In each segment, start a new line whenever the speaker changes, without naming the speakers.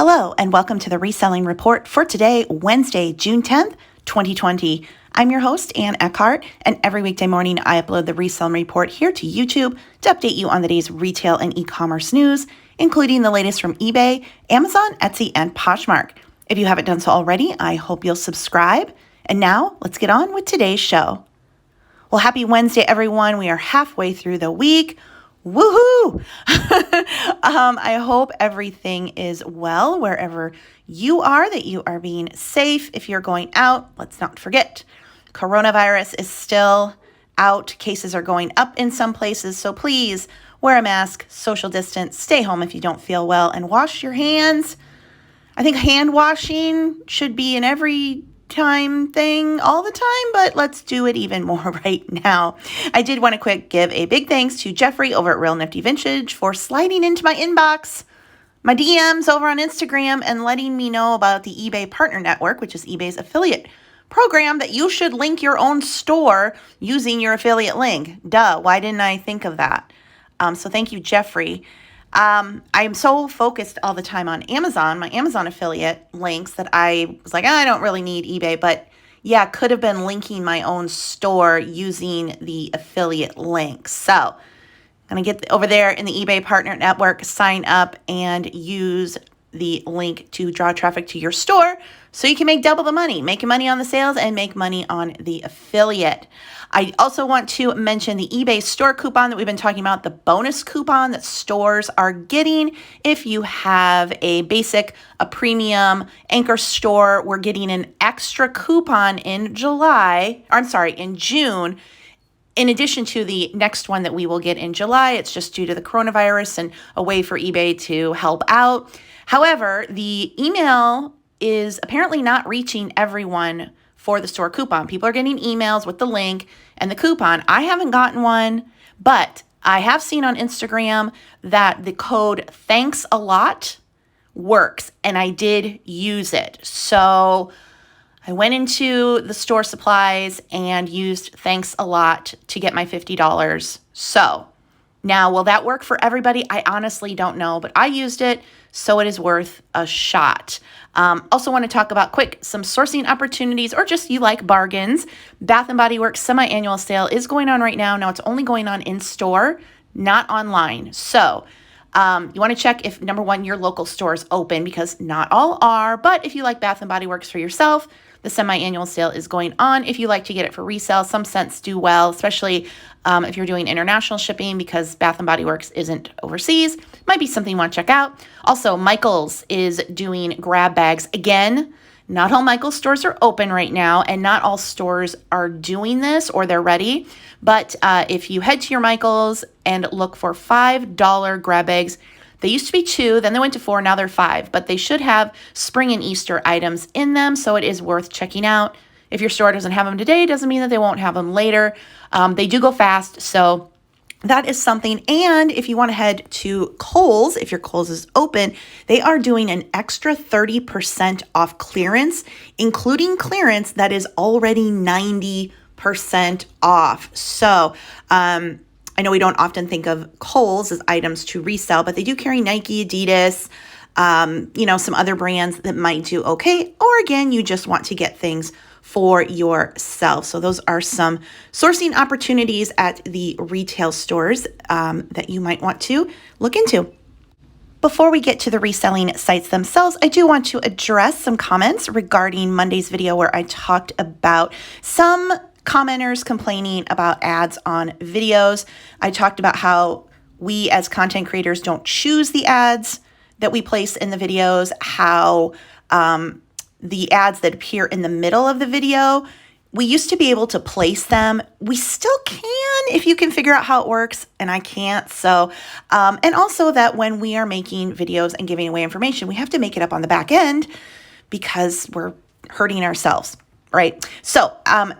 Hello, and welcome to the Reselling Report for today, Wednesday, June 10th, 2020. I'm your host, Ann Eckhart, and every weekday morning I upload the Reselling Report here to YouTube to update you on the day's retail and e-commerce news, including the latest from eBay, Amazon, Etsy, and Poshmark. If you haven't done so already, I hope you'll subscribe. And now, let's get on with today's show. Well, happy Wednesday, everyone. We are halfway through the week. Woohoo! I hope everything is well wherever you are, that you are being safe. If you're going out, let's not forget, coronavirus is still out. Cases are going up in some places, so please wear a mask, social distance, stay home if you don't feel well, and wash your hands. I think hand washing should be an every time thing all the time, but let's do it even more right now. I did want to give a big thanks to Jeffrey over at Real Nifty Vintage for sliding into my inbox, my DMs over on Instagram, and letting me know about the eBay Partner Network, which is eBay's affiliate program, that you should link your own store using your affiliate link. Duh, why didn't I think of that? So thank you, Jeffrey. I'm so focused all the time on Amazon, my Amazon affiliate links, that I was like, I don't really need eBay, but yeah, could have been linking my own store using the affiliate link. So I'm going to get over there in the eBay Partner Network, sign up, and use the link to draw traffic to your store so you can make double the money, making money on the sales and make money on the affiliate. I also want to mention the eBay store coupon that we've been talking about, the bonus coupon that stores are getting. If you have a basic, a premium anchor store, we're getting an extra coupon in June. In addition to the next one that we will get in July. It's just due to the coronavirus and a way for eBay to help out. However, the email is apparently not reaching everyone for the store coupon. People are getting emails with the link and the coupon. I haven't gotten one, but I have seen on Instagram that the code thanks a lot works, and I did use it. So I went into the store supplies and used thanks a lot to get my $50. So now, will that work for everybody? I honestly don't know, but I used it, so it is worth a shot. Also want to talk about some sourcing opportunities, or just you like bargains. Bath & Body Works semi-annual sale is going on right now. Now, it's only going on in store, not online. So you want to check if, number one, your local store is open, because not all are. But if you like Bath & Body Works for yourself, the semi-annual sale is going on. If you like to get it for resale, some scents do well, especially if you're doing international shipping, because Bath & Body Works isn't overseas. Might be something you want to check out. Also, Michael's is doing grab bags. Again, not all Michael's stores are open right now, and not all stores are doing this or they're ready. But if you head to your Michael's and look for $5 grab bags, they used to be $2, then they went to $4, now they're $5. But they should have spring and Easter items in them, so it is worth checking out. If your store doesn't have them today, doesn't mean that they won't have them later. They do go fast, so that is something. And if you want to head to Kohl's, if your Kohl's is open, they are doing an extra 30% off clearance, including clearance that is already 90% off. So, I know we don't often think of Kohl's as items to resell, but they do carry Nike, Adidas, some other brands that might do okay. Or again, you just want to get things for yourself. So those are some sourcing opportunities at the retail stores that you might want to look into. Before we get to the reselling sites themselves, I do want to address some comments regarding Monday's video where I talked about some commenters complaining about ads on videos. I talked about how we as content creators don't choose the ads that we place in the videos, how the ads that appear in the middle of the video, we used to be able to place them. We still can if you can figure out how it works, and I can't. So, and also that when we are making videos and giving away information, we have to make it up on the back end because we're hurting ourselves. Right. So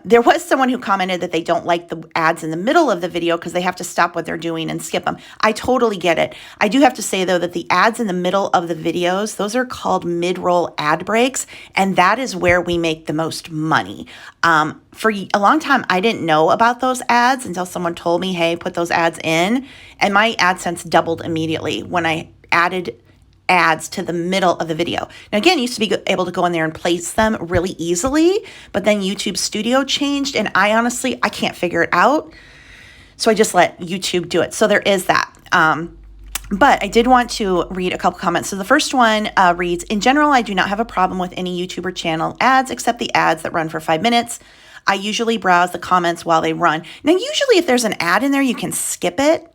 there was someone who commented that they don't like the ads in the middle of the video because they have to stop what they're doing and skip them. I totally get it. I do have to say, though, that the ads in the middle of the videos, those are called mid-roll ad breaks, and that is where we make the most money. For a long time, I didn't know about those ads until someone told me, hey, put those ads in, and my AdSense doubled immediately when I added ads to the middle of the video. Now, again, you used to be able to go in there and place them really easily, but then YouTube Studio changed, and I can't figure it out. So I just let YouTube do it. So there is that. But I did want to read a couple comments. So the first one reads, in general, I do not have a problem with any YouTuber channel ads except the ads that run for 5 minutes. I usually browse the comments while they run. Now, usually if there's an ad in there, you can skip it.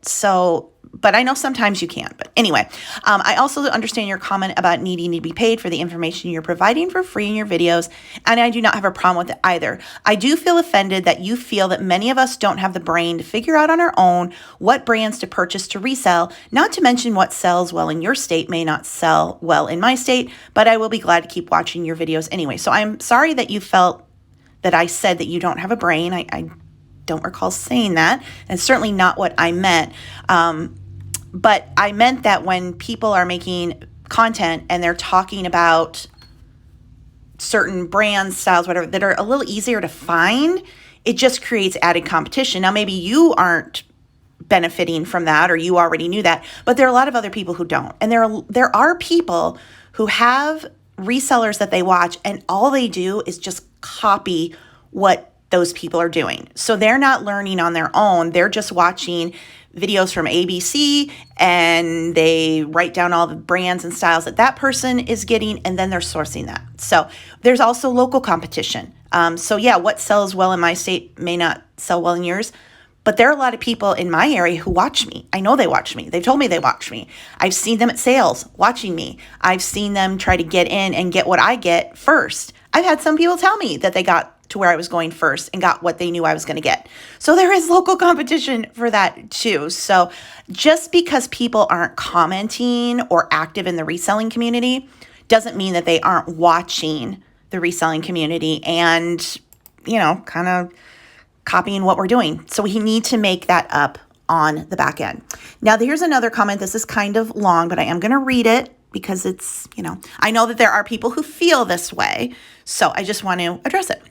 But I know sometimes you can't. But anyway, I also understand your comment about needing to be paid for the information you're providing for free in your videos, and I do not have a problem with it either. I do feel offended that you feel that many of us don't have the brain to figure out on our own what brands to purchase to resell, not to mention what sells well in your state may not sell well in my state, but I will be glad to keep watching your videos anyway. So I'm sorry that you felt that I said that you don't have a brain. I don't recall saying that, and it's certainly not what I meant. But I meant that when people are making content and they're talking about certain brands, styles, whatever, that are a little easier to find, it just creates added competition. Now, maybe you aren't benefiting from that, or you already knew that, but there are a lot of other people who don't. And there are people who have resellers that they watch, and all they do is just copy what those people are doing. So they're not learning on their own. They're just watching videos from ABC, and they write down all the brands and styles that person is getting, and then they're sourcing that. So there's also local competition. So yeah, what sells well in my state may not sell well in yours, but there are a lot of people in my area who watch me. I know they watch me. They've told me they watch me. I've seen them at sales watching me. I've seen them try to get in and get what I get first. I've had some people tell me that they got to where I was going first and got what they knew I was going to get. So there is local competition for that too. So just because people aren't commenting or active in the reselling community doesn't mean that they aren't watching the reselling community and, kind of copying what we're doing. So we need to make that up on the back end. Now, here's another comment. This is kind of long, but I am going to read it because it's, I know that there are people who feel this way. So I just want to address it.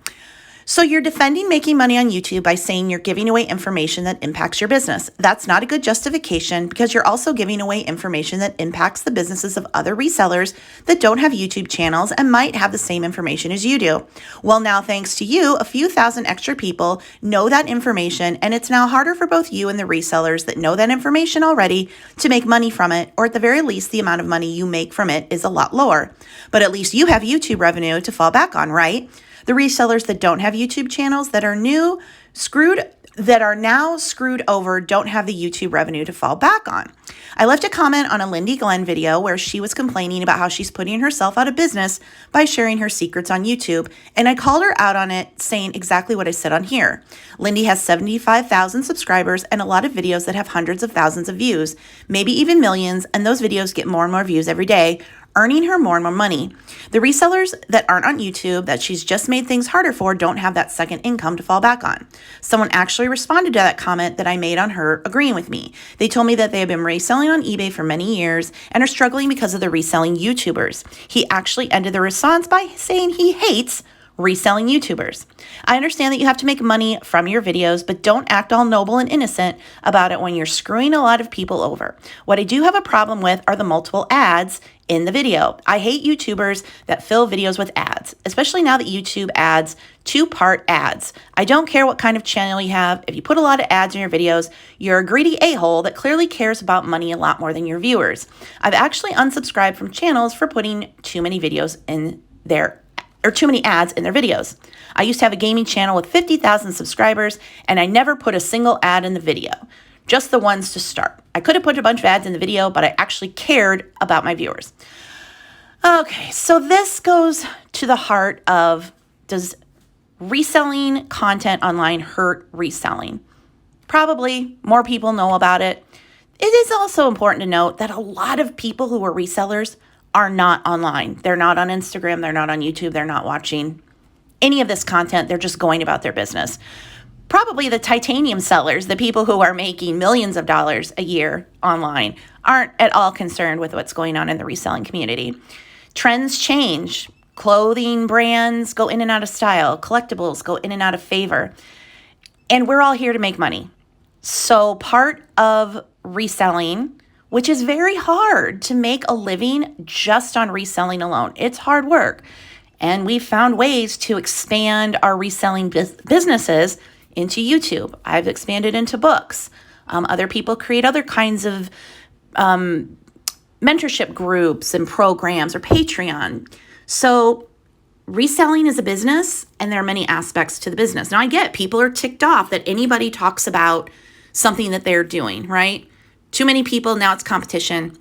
So you're defending making money on YouTube by saying you're giving away information that impacts your business. That's not a good justification because you're also giving away information that impacts the businesses of other resellers that don't have YouTube channels and might have the same information as you do. Well, now thanks to you, a few thousand extra people know that information, and it's now harder for both you and the resellers that know that information already to make money from it, or at the very least, the amount of money you make from it is a lot lower. But at least you have YouTube revenue to fall back on, right? The resellers that don't have YouTube channels that are now screwed over don't have the YouTube revenue to fall back on. I left a comment on a Lindy Glenn video where she was complaining about how she's putting herself out of business by sharing her secrets on YouTube, and I called her out on it, saying exactly what I said on here. Lindy has 75,000 subscribers and a lot of videos that have hundreds of thousands of views, maybe even millions, and those videos get more and more views every day, earning her more and more money. The resellers that aren't on YouTube that she's just made things harder for don't have that second income to fall back on. Someone actually responded to that comment that I made on her agreeing with me. They told me that they have been reselling on eBay for many years and are struggling because of the reselling YouTubers. He actually ended the response by saying he hates reselling YouTubers. I understand that you have to make money from your videos, but don't act all noble and innocent about it when you're screwing a lot of people over. What I do have a problem with are the multiple ads in the video. I hate YouTubers that fill videos with ads, especially now that YouTube adds 2-part ads. I don't care what kind of channel you have. If you put a lot of ads in your videos, you're a greedy a-hole that clearly cares about money a lot more than your viewers. I've actually unsubscribed from channels for putting too many videos in there, or too many ads in their videos. I used to have a gaming channel with 50,000 subscribers, and I never put a single ad in the video, just the ones to start. I could have put a bunch of ads in the video, but I actually cared about my viewers. Okay, so this goes to the heart of, does reselling content online hurt reselling? Probably. More people know about it. It is also important to note that a lot of people who are resellers are not online. They're not on Instagram. They're not on YouTube. They're not watching any of this content. They're just going about their business. Probably the titanium sellers, the people who are making millions of dollars a year online, aren't at all concerned with what's going on in the reselling community. Trends change. Clothing brands go in and out of style. Collectibles go in and out of favor. And we're all here to make money. So part of reselling which is very hard to make a living just on reselling alone. It's hard work. And we've found ways to expand our reselling businesses into YouTube. I've expanded into books. Other people create other kinds of mentorship groups and programs or Patreon. So reselling is a business, and there are many aspects to the business. Now, I get people are ticked off that anybody talks about something that they're doing, right? Too many people, now it's competition.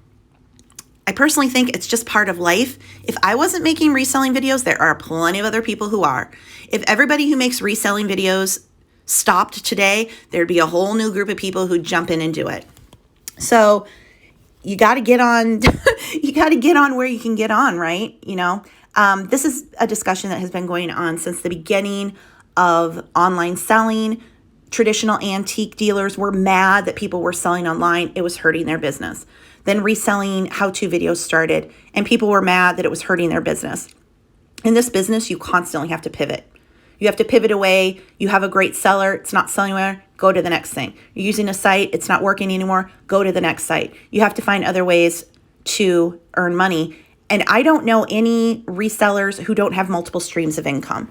I personally think it's just part of life. If I wasn't making reselling videos, there are plenty of other people who are. If everybody who makes reselling videos stopped today, there'd be a whole new group of people who jump in and do it. So you got to get on, you got to get on where you can get on, right? This is a discussion that has been going on since the beginning of online selling. Traditional antique dealers were mad that people were selling online. It was hurting their business. Then reselling how-to videos started, and people were mad that it was hurting their business. In this business, you constantly have to pivot. You have to pivot away. You have a great seller. It's not selling anywhere. Go to the next thing. You're using a site. It's not working anymore. Go to the next site. You have to find other ways to earn money. And I don't know any resellers who don't have multiple streams of income.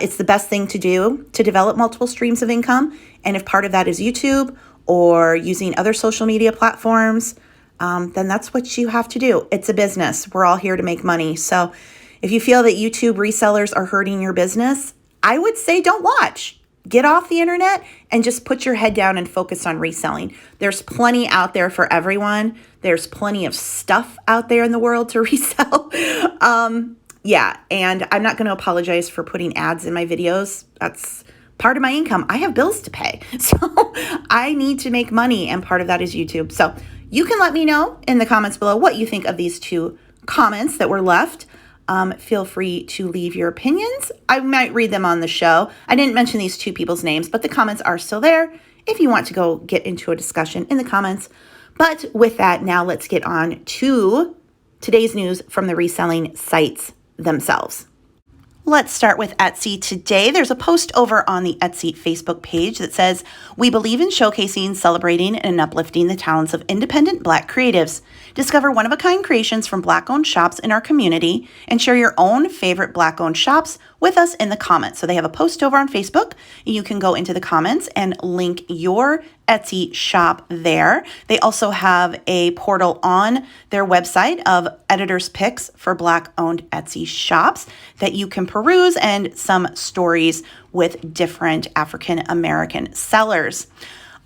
It's the best thing to do to develop multiple streams of income. And if part of that is YouTube or using other social media platforms, then that's what you have to do. It's a business. We're all here to make money. So if you feel that YouTube resellers are hurting your business, I would say don't watch. Get off the internet and just put your head down and focus on reselling. There's plenty out there for everyone. There's plenty of stuff out there in the world to resell. And I'm not going to apologize for putting ads in my videos. That's part of my income. I have bills to pay. So I need to make money, and part of that is YouTube. So you can let me know in the comments below what you think of these two comments that were left. Feel free to leave your opinions. I might read them on the show. I didn't mention these two people's names, but the comments are still there if you want to go get into a discussion in the comments. But with that, now let's get on to today's news from the reselling sites themselves. Let's start with Etsy today. There's a post over on the Etsy Facebook page that says, "We believe in showcasing, celebrating, and uplifting the talents of independent Black creatives. Discover one-of-a-kind creations from Black-owned shops in our community and share your own favorite Black-owned shops with us in the comments." So they have a post over on Facebook. You can go into the comments and link your Etsy shop there. They also have a portal on their website of editors' picks for Black-owned Etsy shops that you can peruse, and some stories with different African American sellers.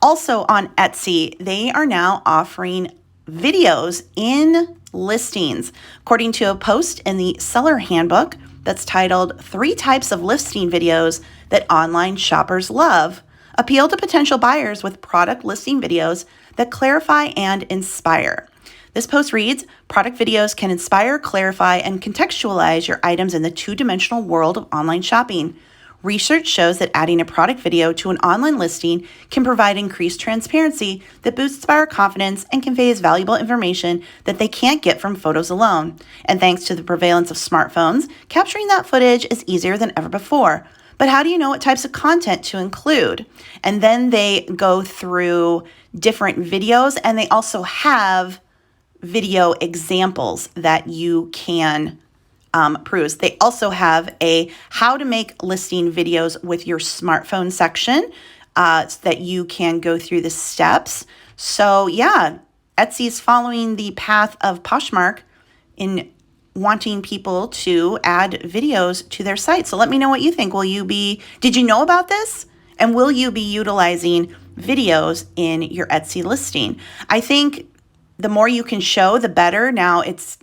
Also on Etsy, they are now offering videos in listings. According to a post in the seller handbook that's titled 3 Types of Listing Videos That Online Shoppers Love, appeal to potential buyers with product listing videos that clarify and inspire. This post reads, "Product videos can inspire, clarify, and contextualize your items in the two-dimensional world of online shopping. Research shows that adding a product video to an online listing can provide increased transparency that boosts buyer confidence and conveys valuable information that they can't get from photos alone. And thanks to the prevalence of smartphones, capturing that footage is easier than ever before. But how do you know what types of content to include?" And then they go through different videos, and they also have video examples that you can peruse. They also have a how to make listing videos with your smartphone section so that you can go through the steps. So yeah, Etsy's following the path of Poshmark in wanting people to add videos to their site. So let me know what you think. Did you know about this? And will you be utilizing videos in your Etsy listing? I think the more you can show, the better. Now it's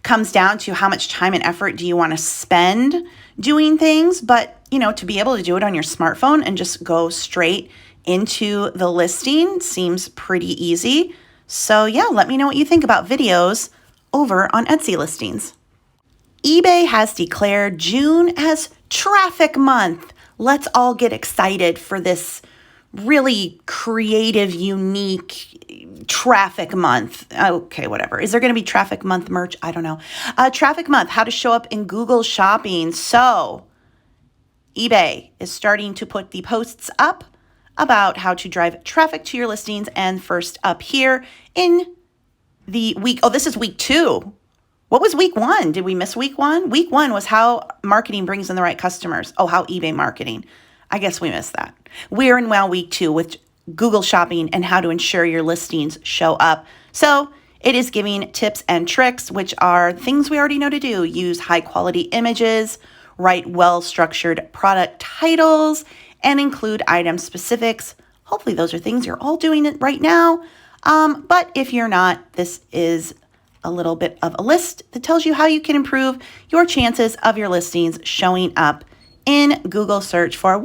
comes down to how much time and effort do you want to spend doing things, but to be able to do it on your smartphone and just go straight into the listing seems pretty easy. So yeah, let me know what you think about videos over on Etsy listings. eBay has declared June as Traffic Month. Let's all get excited for this really creative, unique Traffic Month. Okay, whatever. Is there going to be Traffic Month merch? I don't know. Traffic Month, how to show up in Google Shopping. So eBay is starting to put the posts up about how to drive traffic to your listings. And first up here in the week, oh, this is week 2. What was week 1? Did we miss week 1? Week 1 was how marketing brings in the right customers. Oh, how eBay marketing. I guess we missed that. We're in now week 2 with Google Shopping and how to ensure your listings show up. So it is giving tips and tricks, which are things we already know to do. Use high quality images, write well-structured product titles, and include item specifics. Hopefully those are things you're all doing it right now. But if you're not, this is a little bit of a list that tells you how you can improve your chances of your listings showing up in Google search for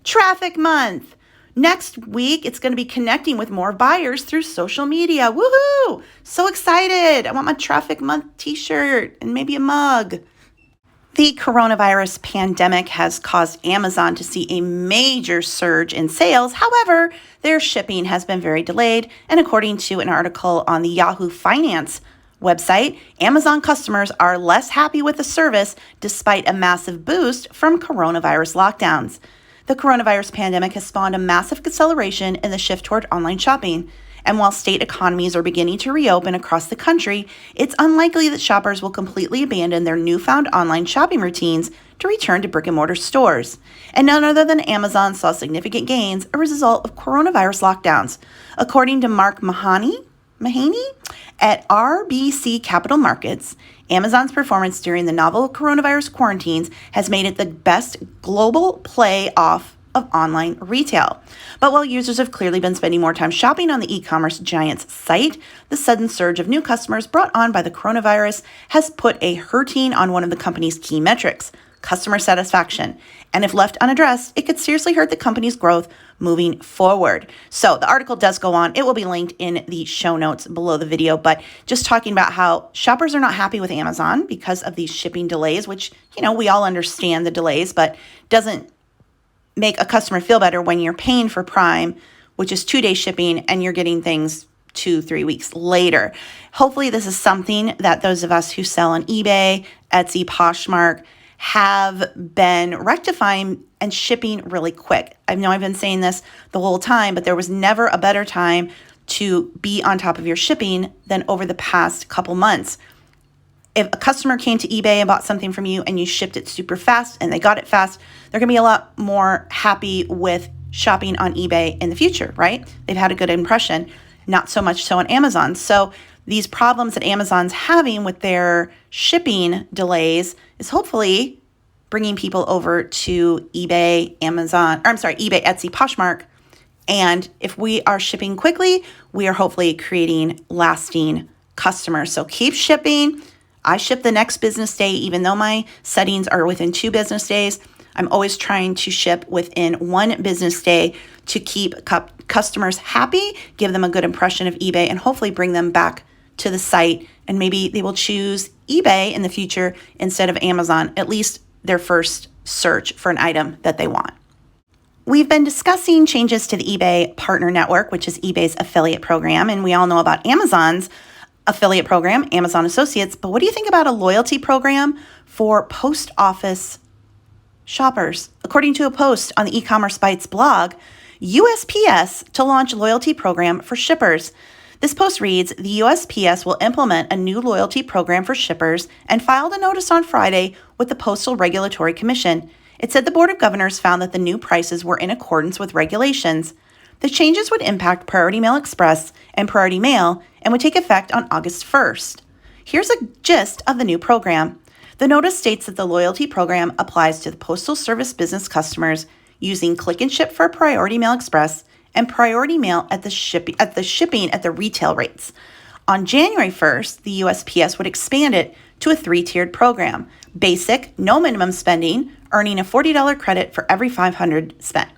Traffic Month. Next week, it's going to be connecting with more buyers through social media. Woohoo! So excited. I want my Traffic Month t-shirt and maybe a mug. The coronavirus pandemic has caused Amazon to see a major surge in sales. However, their shipping has been very delayed. And according to an article on the Yahoo Finance website, Amazon customers are less happy with the service despite a massive boost from coronavirus lockdowns. The coronavirus pandemic has spawned a massive acceleration in the shift toward online shopping. And while state economies are beginning to reopen across the country, it's unlikely that shoppers will completely abandon their newfound online shopping routines to return to brick-and-mortar stores. And none other than Amazon saw significant gains as a result of coronavirus lockdowns. According to Mark Mahaney at RBC Capital Markets, Amazon's performance during the novel coronavirus quarantines has made it the best global play off of online retail. But while users have clearly been spending more time shopping on the e-commerce giant's site, the sudden surge of new customers brought on by the coronavirus has put a hurting on one of the company's key metrics, customer satisfaction. And if left unaddressed, it could seriously hurt the company's growth moving forward. So the article does go on. It will be linked in the show notes below the video, but just talking about how shoppers are not happy with Amazon because of these shipping delays, which, we all understand the delays, but doesn't make a customer feel better when you're paying for Prime, which is 2-day shipping, and you're getting things 2-3 weeks later. Hopefully this is something that those of us who sell on eBay, Etsy, Poshmark have been rectifying and shipping really quick. I know I've been saying this the whole time, but there was never a better time to be on top of your shipping than over the past couple months. If a customer came to eBay and bought something from you and you shipped it super fast and they got it fast, they're going to be a lot more happy with shopping on eBay in the future, right? They've had a good impression, not so much so on Amazon. So these problems that Amazon's having with their shipping delays is hopefully bringing people over to eBay, eBay, Etsy, Poshmark. And if we are shipping quickly, we are hopefully creating lasting customers. So keep shipping. I ship the next business day, even though my settings are within 2 business days. I'm always trying to ship within 1 business day to keep customers happy, give them a good impression of eBay, and hopefully bring them back to the site. And maybe they will choose eBay in the future instead of Amazon, at least their first search for an item that they want. We've been discussing changes to the eBay Partner Network, which is eBay's affiliate program, and we all know about Amazon's affiliate program, Amazon Associates, but what do you think about a loyalty program for post office shoppers? According to a post on the e-commerce Bytes blog, USPS to launch loyalty program for shippers. This post reads, the USPS will implement a new loyalty program for shippers and filed a notice on Friday with the Postal Regulatory Commission. It said the Board of Governors found that the new prices were in accordance with regulations. The changes would impact Priority Mail Express and Priority Mail and would take effect on August 1st. Here's a gist of the new program. The notice states that the loyalty program applies to the Postal Service business customers using Click and Ship for Priority Mail Express and Priority Mail at the shipping at the retail rates. On January 1st, the USPS would expand it to a 3-tiered program. Basic, no minimum spending, earning a $40 credit for every $500 spent.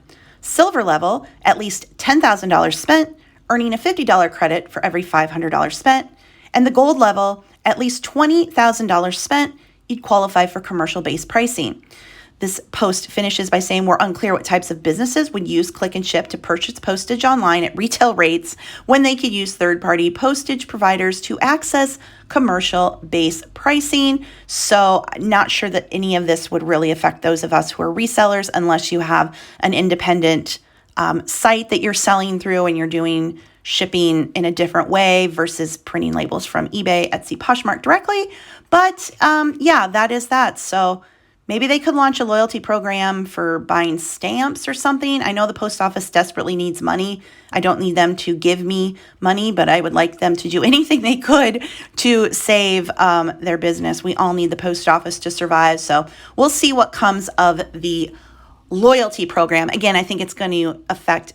Silver level, at least $10,000 spent, earning a $50 credit for every $500 spent. And the gold level, at least $20,000 spent, you'd qualify for commercial-based pricing. This post finishes by saying we're unclear what types of businesses would use Click and Ship to purchase postage online at retail rates when they could use third-party postage providers to access commercial-based pricing. So not sure that any of this would really affect those of us who are resellers unless you have an independent site that you're selling through and you're doing shipping in a different way versus printing labels from eBay, Etsy, Poshmark directly. But yeah, that is that. So maybe they could launch a loyalty program for buying stamps or something. I know the post office desperately needs money. I don't need them to give me money, but I would like them to do anything they could to save their business. We all need the post office to survive. So we'll see what comes of the loyalty program. Again, I think it's going to affect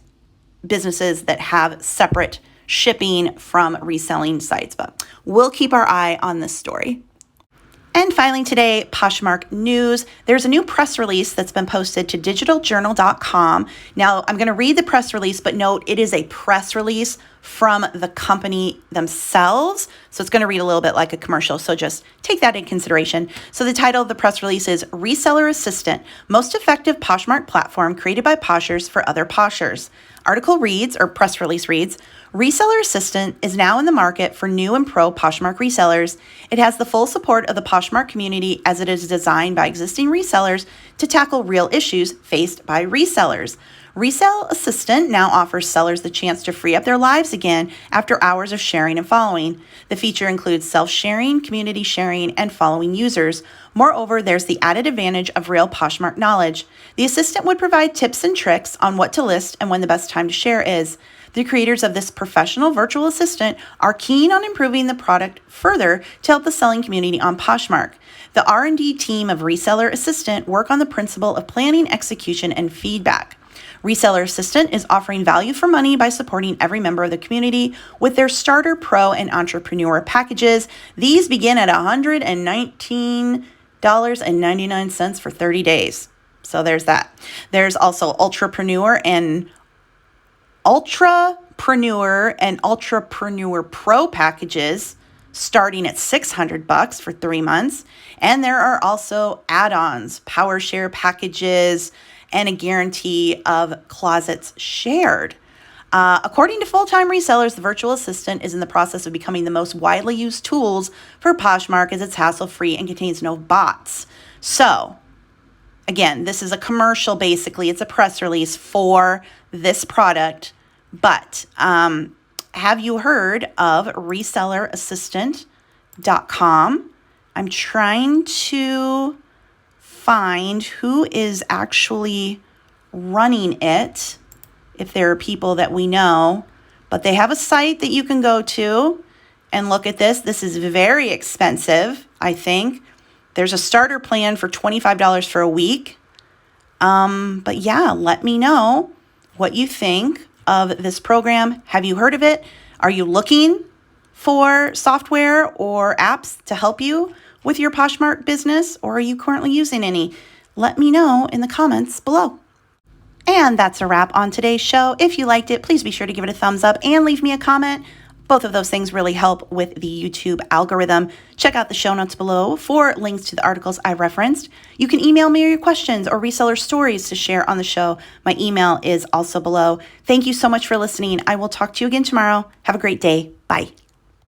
businesses that have separate shipping from reselling sites, but we'll keep our eye on this story. And finally today, Poshmark news. There's a new press release that's been posted to digitaljournal.com. Now, I'm going to read the press release, but note it is a press release from the company themselves. So it's going to read a little bit like a commercial. So just take that in consideration. So the title of the press release is Reseller Assistant, Most Effective Poshmark Platform Created by Poshers for Other Poshers. Article reads, or press release reads, Reseller Assistant is now in the market for new and pro Poshmark resellers. It has the full support of the Poshmark community as it is designed by existing resellers to tackle real issues faced by resellers. Resell Assistant now offers sellers the chance to free up their lives again after hours of sharing and following. The feature includes self-sharing, community sharing, and following users. Moreover, there's the added advantage of real Poshmark knowledge. The assistant would provide tips and tricks on what to list and when the best time to share is. The creators of this professional virtual assistant are keen on improving the product further to help the selling community on Poshmark. The R&D team of Reseller Assistant work on the principle of planning, execution, and feedback. Reseller Assistant is offering value for money by supporting every member of the community with their starter, pro, and entrepreneur packages. These begin at $119.99 for 30 days. So there's that. There's also Ultrapreneur and Ultrapreneur Pro packages starting at $600 for 3 months. And there are also add-ons, power share packages, and a guarantee of closets shared. According to full-time resellers, the virtual assistant is in the process of becoming the most widely used tools for Poshmark as it's hassle-free and contains no bots. So, again, this is a commercial basically. It's a press release for this product. But have you heard of resellerassistant.com? I'm trying to find who is actually running it, if there are people that we know, but they have a site that you can go to and look at this. This is very expensive, I think. There's a starter plan for $25 for a week. But yeah, let me know what you think of this program. Have you heard of it? Are you looking for software or apps to help you with your Poshmark business, or are you currently using any? Let me know in the comments below. And that's a wrap on today's show. If you liked it, please be sure to give it a thumbs up and leave me a comment. Both of those things really help with the YouTube algorithm. Check out the show notes below for links to the articles I referenced. You can email me your questions or reseller stories to share on the show. My email is also below. Thank you so much for listening. I will talk to you again tomorrow. Have a great day. Bye.